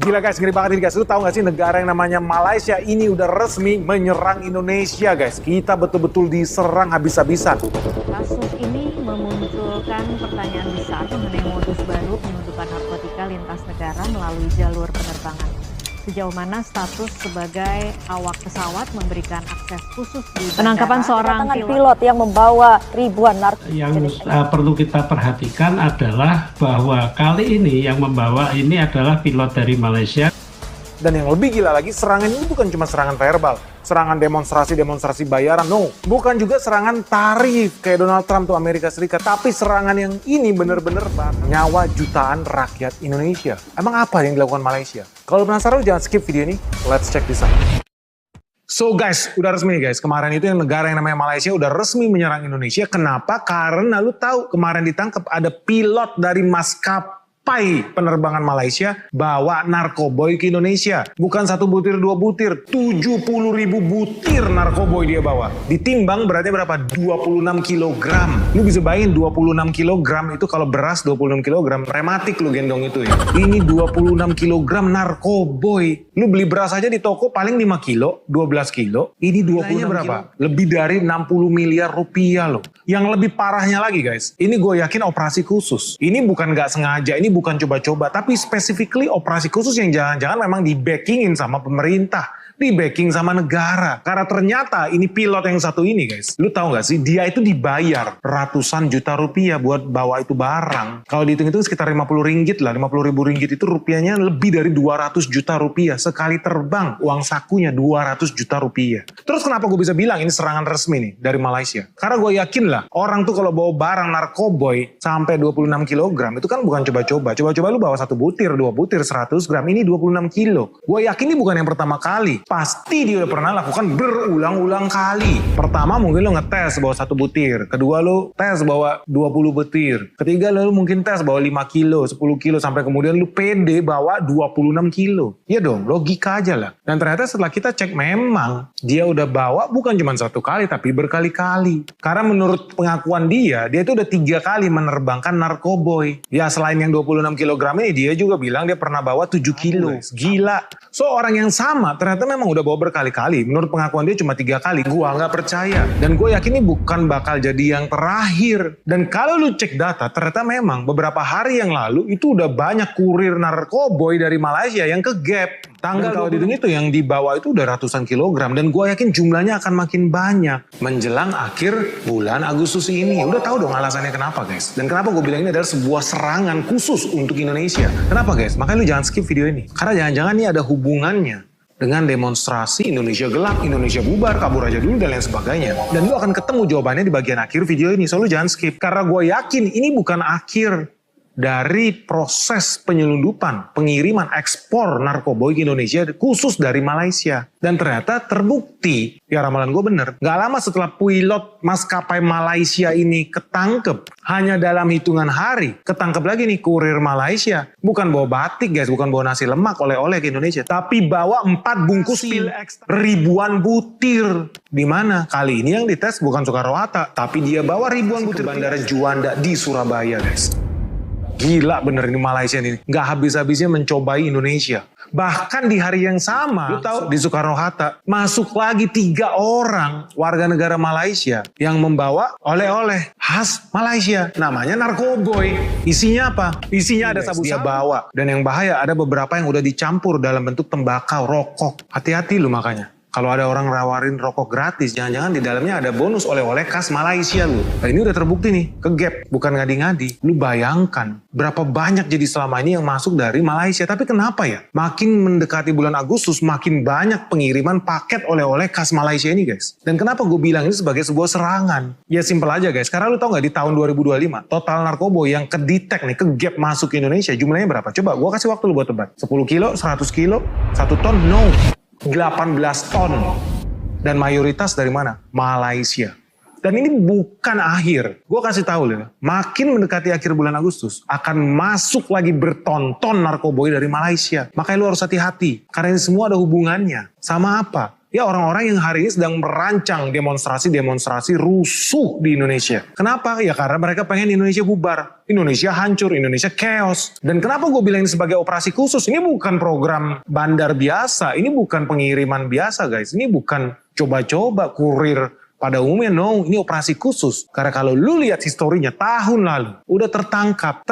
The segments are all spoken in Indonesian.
Gila guys, ngeri banget ini guys. Lu tahu gak sih negara yang namanya Malaysia ini udah resmi menyerang Indonesia guys. Kita betul-betul diserang habis-habisan. Kasus ini memunculkan pertanyaan besar mengenai modus baru penyelundupan narkotika lintas negara melalui jalur penerbangan. Sejauh mana status sebagai awak pesawat memberikan akses khusus di penangkapan seorang pilot yang membawa ribuan narkotika. Yang perlu kita perhatikan adalah bahwa kali ini yang membawa ini adalah pilot dari Malaysia. Dan yang lebih gila lagi, serangan ini bukan cuma serangan verbal, serangan demonstrasi bayaran, no. Bukan juga serangan tarif kayak Donald Trump tuh Amerika Serikat, tapi serangan yang ini bener-bener nyawa jutaan rakyat Indonesia. Emang apa yang dilakukan Malaysia? Kalau penasaran jangan skip video ini, let's check this out. So guys, udah resmi nih guys, kemarin itu yang negara yang namanya Malaysia udah resmi menyerang Indonesia. Kenapa? Karena lu tahu kemarin ditangkap ada pilot dari maskapai penerbangan Malaysia bawa narkoboy ke Indonesia. Bukan 1 butir, 2 butir, 70.000 butir narkoboy dia bawa. Ditimbang berarti berapa? 26 kilogram. Lu bisa bayangin 26 kilogram itu kalau beras 26 kilogram, rematik lu gendong itu ya. Ini 26 kilogram narkoboy. Lu beli beras aja di toko paling 5 kilo, 12 kilo. Ini 26 berapa? Kilo. Lebih dari 60 miliar rupiah loh. Yang lebih parahnya lagi guys, ini gue yakin operasi khusus. Ini bukan nggak sengaja, ini bukan coba-coba, tapi specifically operasi khusus yang jangan-jangan memang di-backingin sama pemerintah, di-backing sama negara. Karena ternyata ini pilot yang satu ini guys, lu tahu nggak sih, dia itu dibayar ratusan juta rupiah buat bawa itu barang. Kalau dihitung itu sekitar 50 ringgit lah, 50.000 ringgit itu rupiahnya lebih dari 200 juta rupiah. Sekali terbang, uang sakunya 200 juta rupiah. Terus kenapa gue bisa bilang ini serangan resmi nih dari Malaysia? Karena gue yakin lah, orang tuh kalau bawa barang narkoboy sampai 26 kilogram itu kan bukan coba-coba. Coba-coba lu bawa 1 butir, 2 butir, 100 gram, ini 26 kilo. Gue yakin ini bukan yang pertama kali. Pasti dia udah pernah lakukan berulang-ulang kali. Pertama mungkin lo ngetes bawa 1 butir. Kedua lo tes bawa 20 butir. Ketiga lo mungkin tes bawa 5 kilo, 10 kilo. Sampai kemudian lo pede bawa 26 kilo. Ya dong, logika aja lah. Dan ternyata setelah kita cek memang dia udah bawa bukan cuma 1 kali tapi berkali-kali. Karena menurut pengakuan dia itu udah 3 kali menerbangkan narkoboy. Ya selain yang 26 kilogram ini dia juga bilang dia pernah bawa 7 kilo. Gila. So orang yang sama ternyata memang udah bawa berkali-kali. Menurut pengakuan dia cuma 3 kali. Gua nggak percaya. Dan gue yakin ini bukan bakal jadi yang terakhir. Dan kalau lu cek data, ternyata memang beberapa hari yang lalu itu udah banyak kurir narkoboy dari Malaysia yang ke Gap. Tanggal kalau dihitung itu yang dibawa itu udah ratusan kilogram. Dan gue yakin jumlahnya akan makin banyak menjelang akhir bulan Agustus ini. Udah tahu dong alasannya kenapa guys. Dan kenapa gue bilang ini adalah sebuah serangan khusus untuk Indonesia. Kenapa guys? Makanya lu jangan skip video ini. Karena jangan-jangan ini ada hubungannya dengan demonstrasi Indonesia gelap, Indonesia bubar, kabur aja dulu, dan lain sebagainya. Dan lu akan ketemu jawabannya di bagian akhir video ini, so lu jangan skip. Karena gue yakin ini bukan akhir dari proses penyelundupan, pengiriman, ekspor narkoboy ke Indonesia khusus dari Malaysia. Dan ternyata terbukti, ya ramalan gue bener, gak lama setelah pilot maskapai Malaysia ini ketangkep, hanya dalam hitungan hari, ketangkep lagi nih kurir Malaysia. Bukan bawa batik guys, bukan bawa nasi lemak oleh-oleh ke Indonesia, tapi bawa 4 bungkus pil ekstra, ribuan butir. Dimana? Kali ini yang dites bukan Soekarno-Hatta, tapi dia bawa ribuan butir ke Bandara Juanda di Surabaya guys. Gila bener ini Malaysia ini. Nggak habis-habisnya mencobai Indonesia. Bahkan di hari yang sama, lu tahu di Soekarno-Hatta, masuk lagi 3 orang warga negara Malaysia yang membawa oleh-oleh khas Malaysia. Namanya narkoboy. Isinya apa? Isinya ada sabu-sabu. Dia bawa. Dan yang bahaya ada beberapa yang udah dicampur dalam bentuk tembakau, rokok. Hati-hati lu makanya. Kalau ada orang nawarin rokok gratis, jangan-jangan di dalamnya ada bonus oleh-oleh khas Malaysia lu. Nah, ini udah terbukti nih, ke Gap, bukan ngadi-ngadi. Lu bayangkan berapa banyak jadi selama ini yang masuk dari Malaysia. Tapi kenapa ya? Makin mendekati bulan Agustus, makin banyak pengiriman paket oleh-oleh khas Malaysia ini guys. Dan kenapa gue bilang ini sebagai sebuah serangan? Ya simpel aja guys, karena lu tau gak di tahun 2025, total narkoboy yang kedetek nih, ke Gap masuk ke Indonesia, jumlahnya berapa? Coba gue kasih waktu lu buat tebak. 10 kilo, 100 kilo, 1 ton? No. 18 ton. Dan mayoritas dari mana? Malaysia. Dan ini bukan akhir. Gue kasih tahu loh, makin mendekati akhir bulan Agustus akan masuk lagi bertonton narkoboy dari Malaysia. Makanya lu harus hati-hati. Karena ini semua ada hubungannya. Sama apa? Ya orang-orang yang hari ini sedang merancang demonstrasi-demonstrasi rusuh di Indonesia. Kenapa? Ya karena mereka pengen Indonesia bubar. Indonesia hancur, Indonesia chaos. Dan kenapa gue bilang ini sebagai operasi khusus? Ini bukan program bandar biasa, ini bukan pengiriman biasa guys. Ini bukan coba-coba kurir pada umumnya, no, ini operasi khusus. Karena kalau lu lihat historinya tahun lalu, udah tertangkap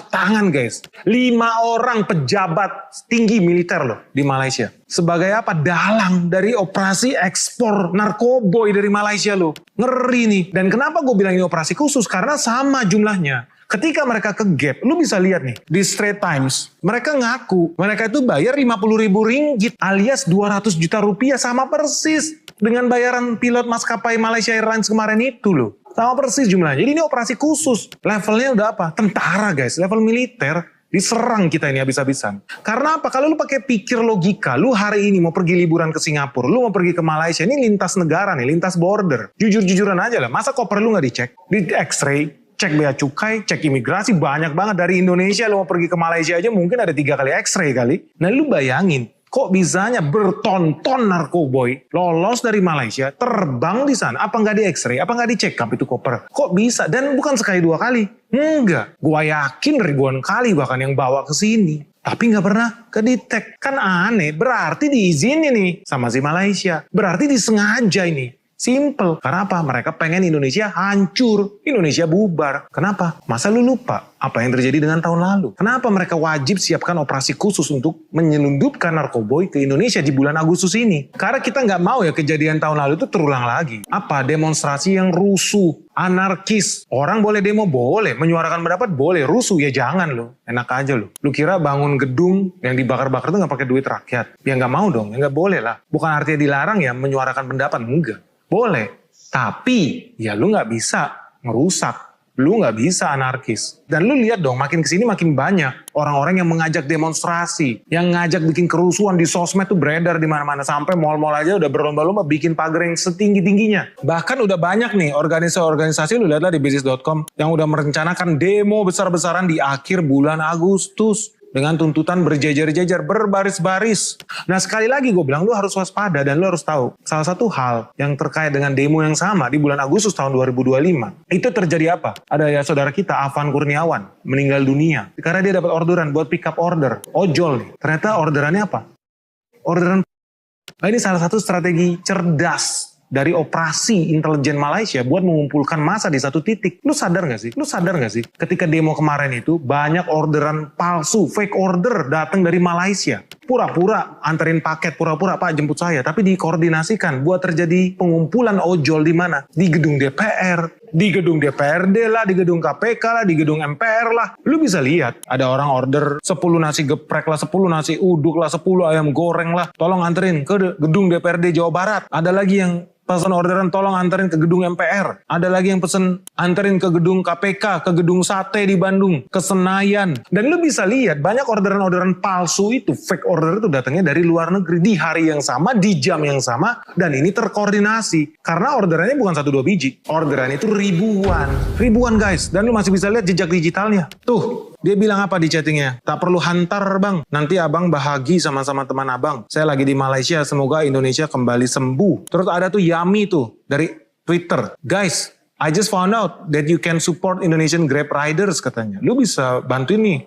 tangan guys. 5 orang pejabat tinggi militer loh di Malaysia. Sebagai apa? Dalang dari operasi ekspor narkoboy dari Malaysia loh. Ngeri nih. Dan kenapa gue bilang ini operasi khusus? Karena sama jumlahnya. Ketika mereka ke Gap, lu bisa lihat nih, di Straits Times, mereka ngaku, mereka itu bayar 50.000 ringgit alias 200 juta rupiah, sama persis dengan bayaran pilot maskapai Malaysia Airlines kemarin itu loh. Sama persis jumlahnya. Jadi ini operasi khusus. Levelnya udah apa? Tentara guys, level militer. Diserang kita ini habis-habisan. Karena apa? Kalau lu pakai pikir logika, lu hari ini mau pergi liburan ke Singapura, lu mau pergi ke Malaysia, ini lintas negara nih, lintas border. Jujur-jujuran aja lah, masa koper lu gak dicek? Di x-ray, cek bea cukai, cek imigrasi, banyak banget. Dari Indonesia lu mau pergi ke Malaysia aja mungkin ada 3 kali x-ray kali. Nah lu bayangin, kok bisanya berton-ton narkoboy lolos dari Malaysia, terbang di sana, apa nggak di x-ray, apa nggak dicek up itu koper? Kok bisa? Dan bukan sekali 2 kali. Enggak, gua yakin ribuan kali bahkan yang bawa ke sini. Tapi nggak pernah kedetek. Kan aneh, berarti diizinin nih sama si Malaysia. Berarti disengaja ini. Simple. Karena apa? Mereka pengen Indonesia hancur. Indonesia bubar. Kenapa? Masa lu lupa apa yang terjadi dengan tahun lalu? Kenapa mereka wajib siapkan operasi khusus untuk menyelundupkan narkoboy ke Indonesia di bulan Agustus ini? Karena kita nggak mau ya kejadian tahun lalu itu terulang lagi. Apa? Demonstrasi yang rusuh, anarkis. Orang boleh demo? Boleh. Menyuarakan pendapat? Boleh. Rusuh? Ya jangan loh. Enak aja loh. Lu kira bangun gedung yang dibakar-bakar itu nggak pakai duit rakyat? Ya nggak mau dong. Ya nggak boleh lah. Bukan artinya dilarang ya menyuarakan pendapat. Enggak. Boleh, tapi ya lu nggak bisa ngerusak, lu nggak bisa anarkis. Dan lu lihat dong, makin kesini makin banyak orang-orang yang mengajak demonstrasi, yang ngajak bikin kerusuhan di sosmed tuh beredar di mana-mana, sampai mal-mal aja udah berlomba-lomba bikin pagar yang setinggi-tingginya. Bahkan udah banyak nih organisasi-organisasi, lu lihatlah di bisnis.com yang udah merencanakan demo besar-besaran di akhir bulan Agustus. Dengan tuntutan berjejer-jejer, berbaris-baris. Nah sekali lagi gue bilang lu harus waspada dan lu harus tahu. Salah satu hal yang terkait dengan demo yang sama di bulan Agustus tahun 2025. Itu terjadi apa? Ada ya saudara kita Afan Kurniawan meninggal dunia. Karena dia dapat orderan buat pick up order. Ojol nih. Ternyata orderannya apa? Orderan. Nah, ini salah satu strategi cerdas dari operasi intelijen Malaysia buat mengumpulkan massa di satu titik. Lu sadar gak sih? Ketika demo kemarin itu banyak orderan palsu, fake order datang dari Malaysia. Pura-pura anterin paket, pura-pura Pak jemput saya. Tapi dikoordinasikan buat terjadi pengumpulan ojol di mana? Di gedung DPR, di gedung DPRD lah, di gedung KPK lah, di gedung MPR lah. Lu bisa lihat ada orang order 10 nasi geprek lah, 10 nasi uduk lah, 10 ayam goreng lah. Tolong anterin ke gedung DPRD Jawa Barat. Ada lagi yang pesan orderan tolong anterin ke gedung MPR. Ada lagi yang pesan anterin ke gedung KPK, ke gedung sate di Bandung, ke Senayan. Dan lu bisa lihat banyak orderan-orderan palsu itu, fake order itu datangnya dari luar negeri di hari yang sama, di jam yang sama, dan ini terkoordinasi. Karena orderannya bukan 1-2 biji, orderan itu ribuan guys. Dan lu masih bisa lihat jejak digitalnya. Tuh, dia bilang apa di chattingnya? Tak perlu hantar bang, nanti abang bahagi sama-sama teman abang. Saya lagi di Malaysia, semoga Indonesia kembali sembuh. Terus ada tuh Yami tuh dari Twitter. Guys, I just found out that you can support Indonesian Grab Riders katanya. Lu bisa bantuin nih,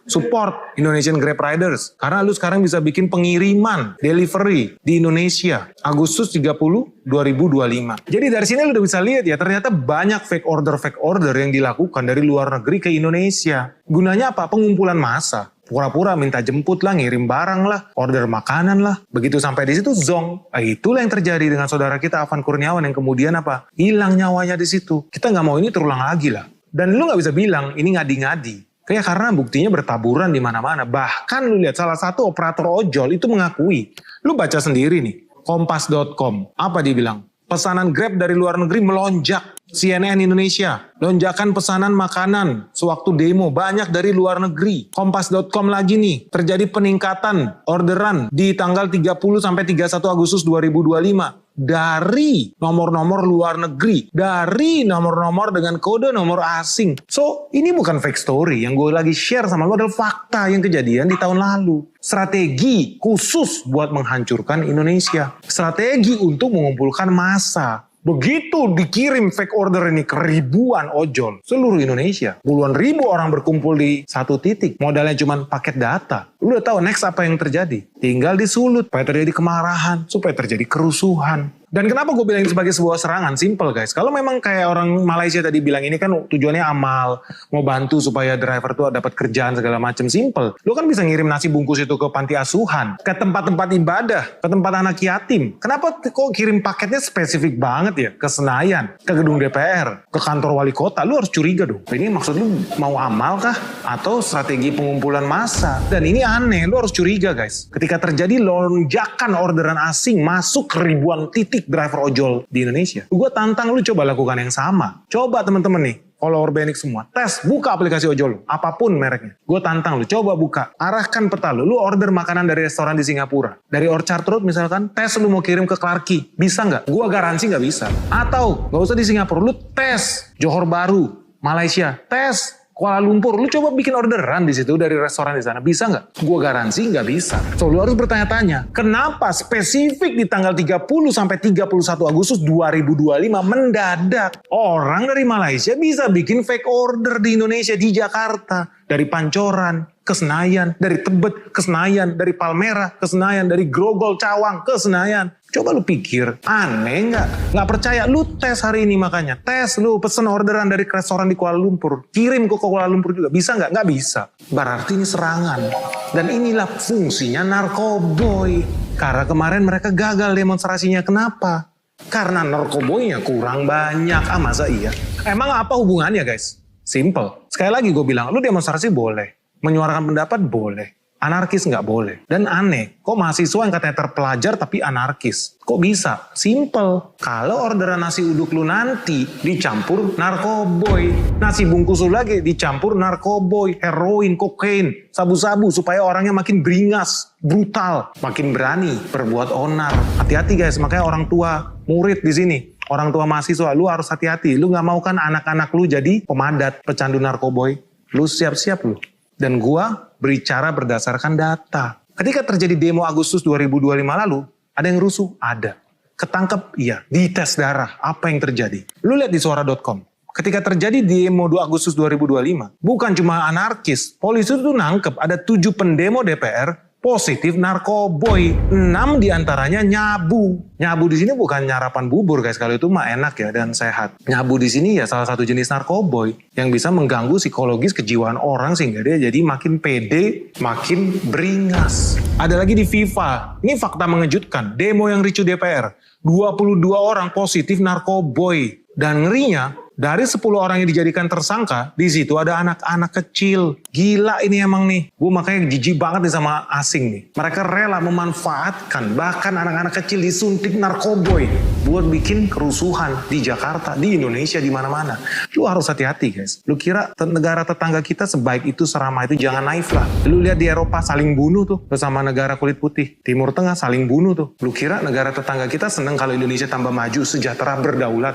support Indonesian Grab Riders. Karena lu sekarang bisa bikin pengiriman, delivery di Indonesia. Agustus 30, 2025. Jadi dari sini lu udah bisa lihat ya, ternyata banyak fake order yang dilakukan dari luar negeri ke Indonesia. Gunanya apa? Pengumpulan massa. Pura-pura minta jemput lah, ngirim barang lah, order makanan lah. Begitu sampai di situ zong. Nah, itulah yang terjadi dengan saudara kita Afan Kurniawan yang kemudian apa? Hilang nyawanya di situ. Kita nggak mau ini terulang lagi lah. Dan lu nggak bisa bilang ini ngadi-ngadi. Kayak karena buktinya bertaburan di mana-mana. Bahkan lu lihat salah satu operator ojol itu mengakui. Lu baca sendiri nih. Kompas.com. Apa dia bilang? Pesanan Grab dari luar negeri melonjak. CNN Indonesia, lonjakan pesanan makanan sewaktu demo banyak dari luar negeri. Kompas.com lagi nih, terjadi peningkatan orderan di tanggal 30 sampai 31 Agustus 2025. Dari nomor-nomor luar negeri, dari nomor-nomor dengan kode nomor asing. So, ini bukan fake story. Yang gue lagi share sama lo adalah fakta yang kejadian di tahun lalu. Strategi khusus buat menghancurkan Indonesia. Strategi untuk mengumpulkan massa. Begitu dikirim fake order ini ke ribuan ojol seluruh Indonesia. Puluhan ribu orang berkumpul di satu titik. Modalnya cuma paket data. Lu udah tahu next apa yang terjadi. Tinggal disulut supaya terjadi kemarahan, supaya terjadi kerusuhan. Dan kenapa gue bilang ini sebagai sebuah serangan? Simple guys. Kalau memang kayak orang Malaysia tadi bilang ini kan tujuannya amal. Mau bantu supaya driver tuh dapat kerjaan segala macam. Simple. Lu kan bisa ngirim nasi bungkus itu ke panti asuhan. Ke tempat-tempat ibadah. Ke tempat anak yatim. Kenapa kok kirim paketnya spesifik banget ya? Ke Senayan. Ke gedung DPR. Ke kantor wali kota. Lu harus curiga dong. Ini maksud lu mau amal kah? Atau strategi pengumpulan massa? Dan ini aneh. Lu harus curiga guys. Ketika terjadi lonjakan orderan asing masuk ke ribuan titik driver ojol di Indonesia. Gue tantang lu coba lakukan yang sama. Coba teman-teman nih, follower Organik semua. Tes, buka aplikasi ojol lu. Apapun mereknya. Gue tantang lu, coba buka. Arahkan peta lu. Lu order makanan dari restoran di Singapura. Dari Orchard Road misalkan, tes lu mau kirim ke Clarky. Bisa nggak? Gue garansi nggak bisa. Atau, nggak usah di Singapura. Lu tes Johor Bahru, Malaysia. Tes Kuala Lumpur, lu coba bikin orderan di situ dari restoran di sana, bisa nggak? Gua garansi nggak bisa. So, lu harus bertanya-tanya, kenapa spesifik di tanggal 30 sampai 31 Agustus 2025 mendadak orang dari Malaysia bisa bikin fake order di Indonesia, di Jakarta, dari Pancoran ke Senayan, dari Tebet ke Senayan, dari Palmerah ke Senayan, dari Grogol Cawang ke Senayan. Coba lu pikir, aneh nggak? Nggak percaya, lu tes hari ini makanya. Tes, lu pesen orderan dari restoran di Kuala Lumpur. Kirim ke Kuala Lumpur juga. Bisa nggak? Nggak bisa. Berarti ini serangan. Dan inilah fungsinya narkoboy. Karena kemarin mereka gagal demonstrasinya. Kenapa? Karena narkoboynya kurang banyak. Ah masa iya? Emang apa hubungannya guys? Simple. Sekali lagi gue bilang, lu demonstrasi boleh. Menyuarakan pendapat boleh. Anarkis nggak boleh. Dan aneh, kok mahasiswa yang katanya terpelajar tapi anarkis? Kok bisa? Simple. Kalau orderan nasi uduk lu nanti dicampur narkoboy. Nasi bungkus lu lagi dicampur narkoboy, heroin, kokain, sabu-sabu supaya orangnya makin beringas, brutal, makin berani berbuat onar. Hati-hati guys, makanya orang tua, murid di sini. Orang tua mahasiswa, lu harus hati-hati. Lu nggak mau kan anak-anak lu jadi pemadat, pecandu narkoboy. Lu siap-siap lu. Dan gua berbicara berdasarkan data. Ketika terjadi demo Agustus 2025 lalu, ada yang rusuh? Ada. Ketangkep? Iya. Dites darah. Apa yang terjadi? Lu lihat di suara.com. Ketika terjadi demo 2 Agustus 2025, bukan cuma anarkis. Polisi itu nangkep ada 7 pendemo DPR positif narkoboy. 6 diantaranya nyabu. Nyabu di sini bukan nyarapan bubur guys, kalau itu mah enak ya dan sehat. Nyabu di sini ya salah satu jenis narkoboy yang bisa mengganggu psikologis kejiwaan orang sehingga dia jadi makin pede, makin beringas. Ada lagi di FIFA. Ini fakta mengejutkan. Demo yang ricu DPR. 22 orang positif narkoboy. Dan ngerinya, dari 10 orang yang dijadikan tersangka, di situ ada anak-anak kecil. Gila ini emang nih. Gue makanya jijik banget nih sama asing nih. Mereka rela memanfaatkan, bahkan anak-anak kecil disuntik narkoboy buat bikin kerusuhan di Jakarta, di Indonesia, di mana-mana. Lu harus hati-hati guys. Lu kira negara tetangga kita sebaik itu, seramah itu, jangan naif lah. Lu lihat di Eropa saling bunuh tuh bersama negara kulit putih. Timur Tengah saling bunuh tuh. Lu kira negara tetangga kita seneng kalau Indonesia tambah maju, sejahtera, berdaulat?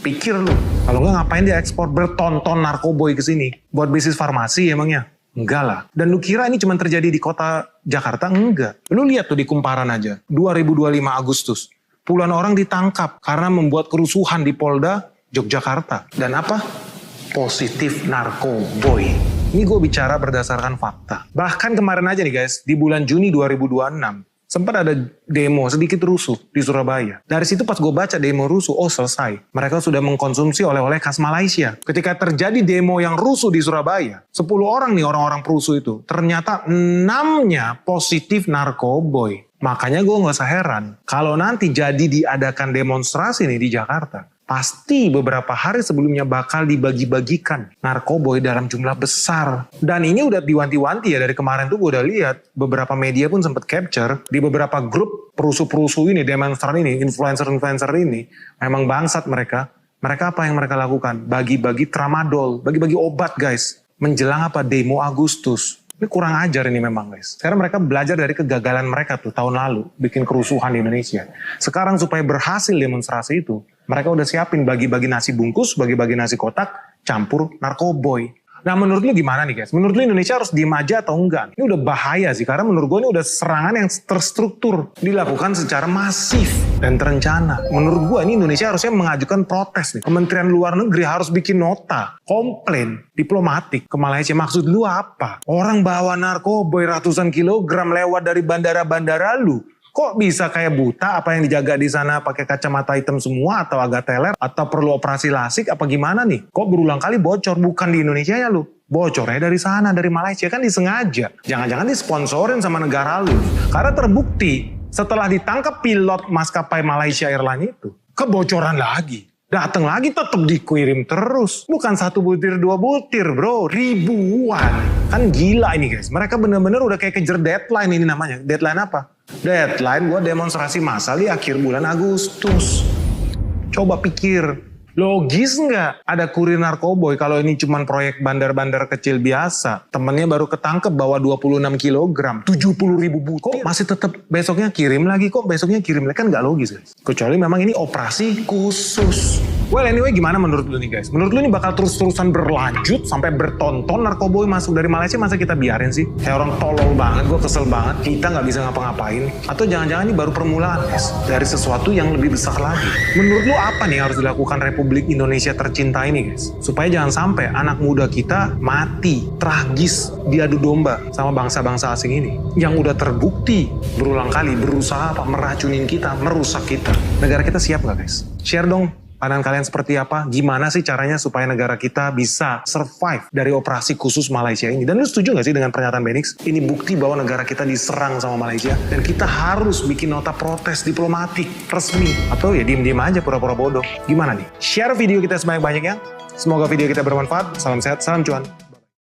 Pikir lu. Kalau nggak ngapain dia ekspor bertonton narkoboy ke sini? Buat bisnis farmasi emangnya? Enggak lah. Dan lu kira ini cuma terjadi di kota Jakarta? Enggak. Lu lihat tuh di Kumparan aja. 2025 Agustus. Puluhan orang ditangkap karena membuat kerusuhan di Polda Yogyakarta. Dan apa? Positif narkoboy. Ini gue bicara berdasarkan fakta. Bahkan kemarin aja nih guys, di bulan Juni 2026. Sempat ada demo sedikit rusuh di Surabaya. Dari situ pas gue baca demo rusuh, oh selesai. Mereka sudah mengkonsumsi oleh-oleh khas Malaysia. Ketika terjadi demo yang rusuh di Surabaya, 10 orang nih orang-orang perusuh itu, ternyata 6-nya positif narkoboy. Makanya gue gak usah heran, kalau nanti jadi diadakan demonstrasi nih di Jakarta, pasti beberapa hari sebelumnya bakal dibagi-bagikan narkoboy dalam jumlah besar. Dan ini udah diwanti-wanti ya, dari kemarin tuh gue udah lihat beberapa media pun sempat capture di beberapa grup perusuh-perusuh ini, demonstran ini, influencer-influencer ini, memang bangsat mereka. Mereka apa yang mereka lakukan? Bagi-bagi tramadol, bagi-bagi obat guys. Menjelang apa? Demo Agustus. Ini kurang ajar ini memang guys. Sekarang mereka belajar dari kegagalan mereka tuh tahun lalu. Bikin kerusuhan di Indonesia. Sekarang supaya berhasil demonstrasi itu, mereka udah siapin bagi-bagi nasi bungkus, bagi-bagi nasi kotak, campur narkoboy. Nah menurut lu gimana nih guys? Menurut lu Indonesia harus diem aja atau enggak? Ini udah bahaya sih, karena menurut gue ini udah serangan yang terstruktur. Dilakukan secara masif dan terencana. Menurut gue ini Indonesia harusnya mengajukan protes nih. Kementerian Luar Negeri harus bikin nota, komplain, diplomatik ke Malaysia. Maksud lu apa? Orang bawa narkoboy ratusan kilogram lewat dari bandara-bandara lu. Kok bisa kayak buta, apa yang dijaga di sana pakai kacamata hitam semua atau agak teler atau perlu operasi lasik apa gimana nih? Kok berulang kali bocor, bukan di Indonesia ya lu? Bocornya dari sana, dari Malaysia, kan disengaja. Jangan-jangan disponsorin sama negara lu. Karena terbukti setelah ditangkap pilot maskapai Malaysia Airlines itu, kebocoran lagi. Datang lagi tetap dikirim terus. Bukan 1 butir 2 butir bro, ribuan. Kan gila ini guys. Mereka bener-bener udah kayak kejar deadline ini namanya. Deadline apa? Deadline buat demonstrasi massal di akhir bulan Agustus. Coba pikir. Logis nggak ada kurir narkoboy kalau ini cuma proyek bandar-bandar kecil biasa. Temennya baru ketangkep bawa 26 kilogram, 70.000 butir. Kok masih tetap besoknya kirim lagi, kok besoknya kirim lagi? Kan nggak logis guys. Kecuali memang ini operasi khusus. Well anyway gimana menurut lu nih guys? Menurut lu ini bakal terus-terusan berlanjut sampai bertonton narkoboy masuk dari Malaysia, masa kita biarin sih? Kayak orang tolol banget, gue kesel banget. Kita nggak bisa ngapa-ngapain. Atau jangan-jangan ini baru permulaan guys. Dari sesuatu yang lebih besar lagi. Menurut lu apa nih yang harus dilakukan Republik Indonesia tercinta ini guys? Supaya jangan sampai anak muda kita mati, tragis, diadu domba sama bangsa-bangsa asing ini. Yang udah terbukti berulang kali berusaha meracunin kita, merusak kita. Negara kita siap nggak guys? Share dong. Pandangan kalian seperti apa? Gimana sih caranya supaya negara kita bisa survive dari operasi khusus Malaysia ini? Dan lu setuju gak sih dengan pernyataan Benix? Ini bukti bahwa negara kita diserang sama Malaysia. Dan kita harus bikin nota protes diplomatik, resmi. Atau ya diem-diem aja pura-pura bodoh. Gimana nih? Share video kita sebanyak-banyaknya. Semoga video kita bermanfaat. Salam sehat, salam cuan.